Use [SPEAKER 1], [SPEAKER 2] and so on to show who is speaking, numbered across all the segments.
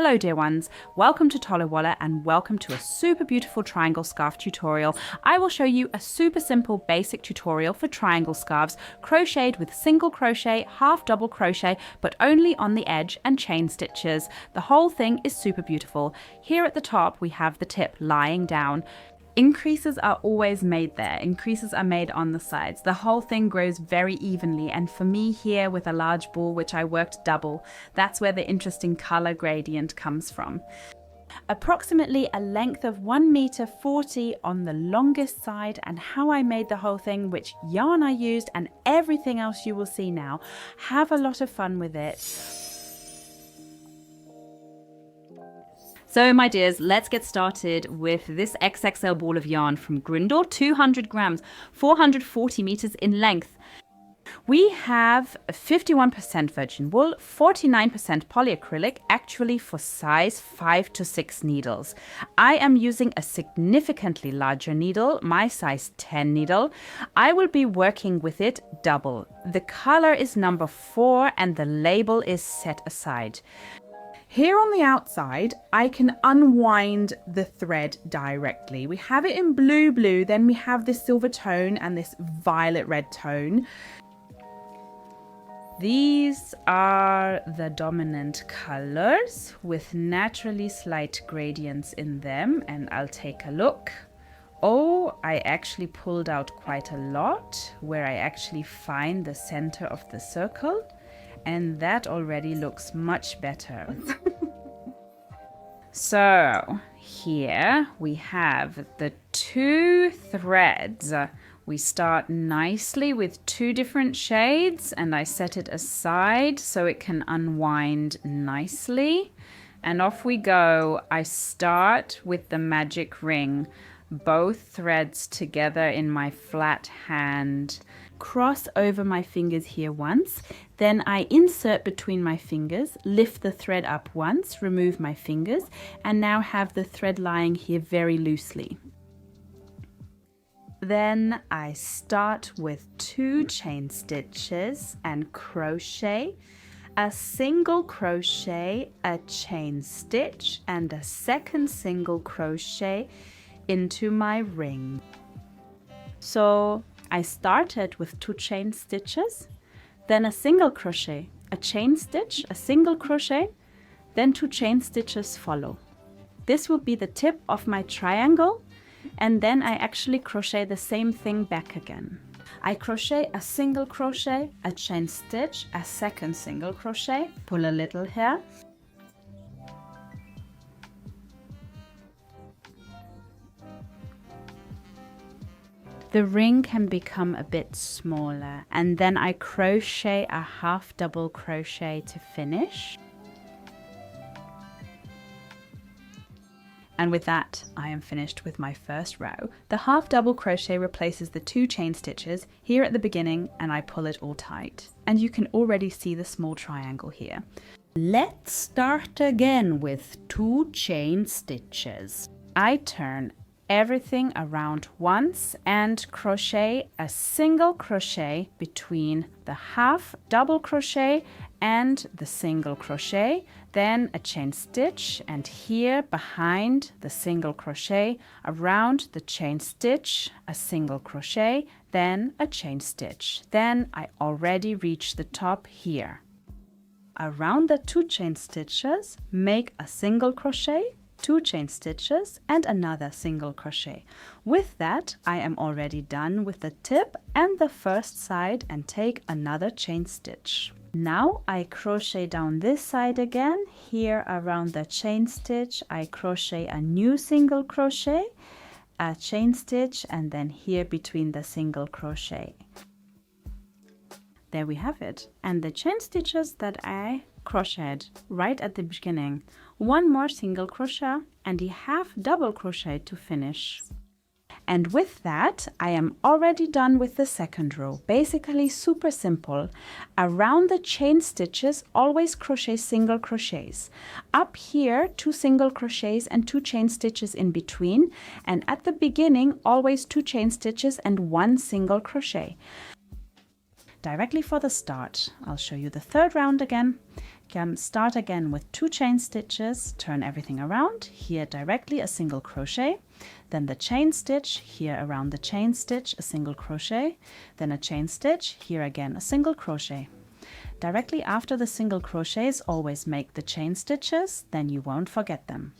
[SPEAKER 1] Hello dear ones, welcome to Tolowalla and welcome to a super beautiful triangle scarf tutorial. I will show you a super simple basic tutorial for triangle scarves, crocheted with single crochet, half double crochet, but only on the edge and chain stitches. The whole thing is super beautiful. Here at the top we have the tip lying down. Increases are always made there. Increases are made on the sides. The whole thing grows very evenly, and for me here with a large ball which I worked double, that's where the interesting color gradient comes from. Approximately a length of 1.40 meters on the longest side, and how I made the whole thing, which yarn I used and everything else you will see now. Have a lot of fun with it. So my dears, let's get started with this XXL ball of yarn from Grindor, 200 grams, 440 meters in length. We have 51% virgin wool, 49% polyacrylic, actually for size 5 to 6 needles. I am using a significantly larger needle, my size 10 needle. I will be working with it double. The color is number 4 and the label is set aside. Here on the outside, I can unwind the thread directly. We have it in blue, then we have this silver tone and this violet red tone. These are the dominant colors with naturally slight gradients in them, and I'll take a look. Oh, I actually pulled out quite a lot where I actually find the center of the circle. And that already looks much better. So here we have the 2 threads. We start nicely with 2 different shades, and I set it aside so it can unwind nicely. And off we go. I start with the magic ring, both threads together in my flat hand. Cross over my fingers here once, then I insert between my fingers, lift the thread up once, remove my fingers, and now have the thread lying here very loosely. Then I start with 2 chain stitches and crochet, a single crochet, a chain stitch, and a second single crochet into my ring. So I started with 2 chain stitches, then a single crochet, a chain stitch, a single crochet, then 2 chain stitches follow. This will be the tip of my triangle, and then I actually crochet the same thing back again. I crochet a single crochet, a chain stitch, a second single crochet, pull a little hair, the ring can become a bit smaller, and then I crochet a half double crochet to finish. And with that, I am finished with my first row. The half double crochet replaces the 2 chain stitches here at the beginning, and I pull it all tight. And you can already see the small triangle here. Let's start again with 2 chain stitches. I turn everything around once and crochet a single crochet between the half double crochet and the single crochet, then a chain stitch, and here behind the single crochet, around the chain stitch, a single crochet, then a chain stitch. Then I already reached the top here. Around the 2 chain stitches, make a single crochet, 2 chain stitches, and another single crochet. With that, I am already done with the tip and the first side, and take another chain stitch. Now I crochet down this side again. Here around the chain stitch, I crochet a new single crochet, a chain stitch, and then here between the single crochet. There we have it. And the chain stitches that I crocheted right at the beginning. 1 more single crochet and a half double crochet to finish. And with that, I am already done with the second row. Basically super simple. Around the chain stitches, always crochet single crochets. Up here, 2 single crochets and 2 chain stitches in between. And at the beginning, always 2 chain stitches and 1 single crochet. Directly for the start, I'll show you the third round again. Start again with 2 chain stitches, turn everything around, here directly a single crochet, then the chain stitch, here around the chain stitch, a single crochet, then a chain stitch, here again a single crochet. Directly after the single crochets, always make the chain stitches, then you won't forget them.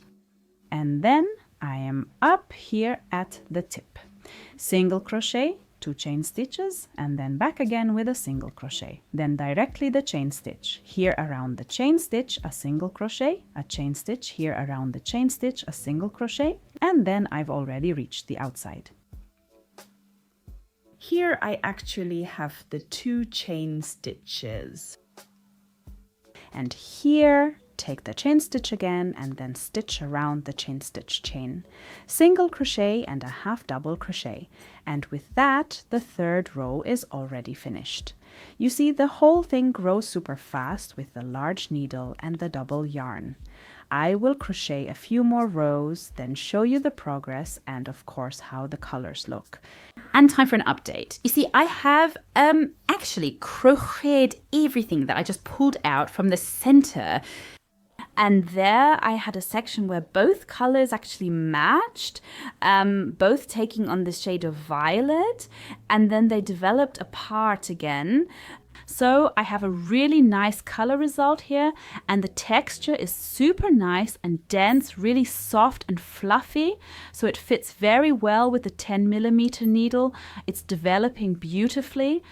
[SPEAKER 1] And then I am up here at the tip. Single crochet, 2 chain stitches, and then back again with a single crochet. Then directly the chain stitch. Here around the chain stitch, a single crochet, a chain stitch, here around the chain stitch, a single crochet, and then I've already reached the outside. Here I actually have the 2 chain stitches. And here, take the chain stitch again and then stitch around the chain stitch chain. Single crochet and a half double crochet. And with that, the 3rd row is already finished. You see, the whole thing grows super fast with the large needle and the double yarn. I will crochet a few more rows, then show you the progress and of course how the colors look. And time for an update. You see, I have actually crocheted everything that I just pulled out from the center. And there I had a section where both colors actually matched, both taking on the shade of violet, and then they developed apart again. So I have a really nice color result here, and the texture is super nice and dense, really soft and fluffy. So it fits very well with the 10mm needle. It's developing beautifully.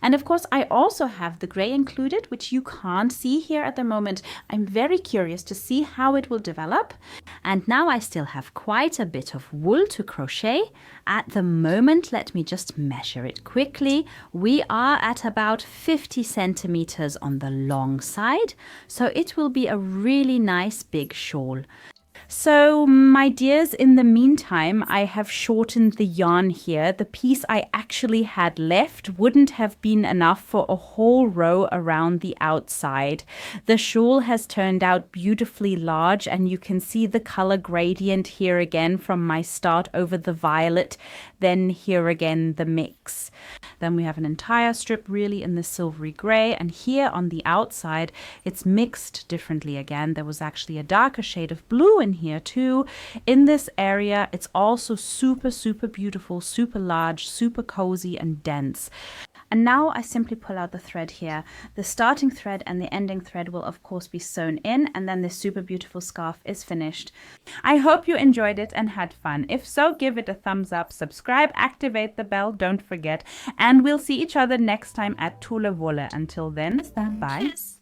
[SPEAKER 1] And of course, I also have the gray included, which you can't see here at the moment. I'm very curious to see how it will develop. And now I still have quite a bit of wool to crochet. At the moment, let me just measure it quickly. We are at about 50 centimeters on the long side, so it will be a really nice big shawl. So my dears, in the meantime, I have shortened the yarn here. The piece I actually had left wouldn't have been enough for a whole row around the outside. The shawl has turned out beautifully large, and you can see the color gradient here again from my start over the violet, then here again the mix. Then we have an entire strip really in the silvery gray, and here on the outside it's mixed differently again. There was actually a darker shade of blue in here too. In this area it's also super beautiful, super large, super cozy and dense. And now I simply pull out the thread here. The starting thread and the ending thread will of course be sewn in, and then this super beautiful scarf is finished. I hope you enjoyed it and had fun. If so, give it a thumbs up, subscribe, activate the bell, don't forget, and we'll see each other next time at Tolle Wolle. Until then, bye. Cheers.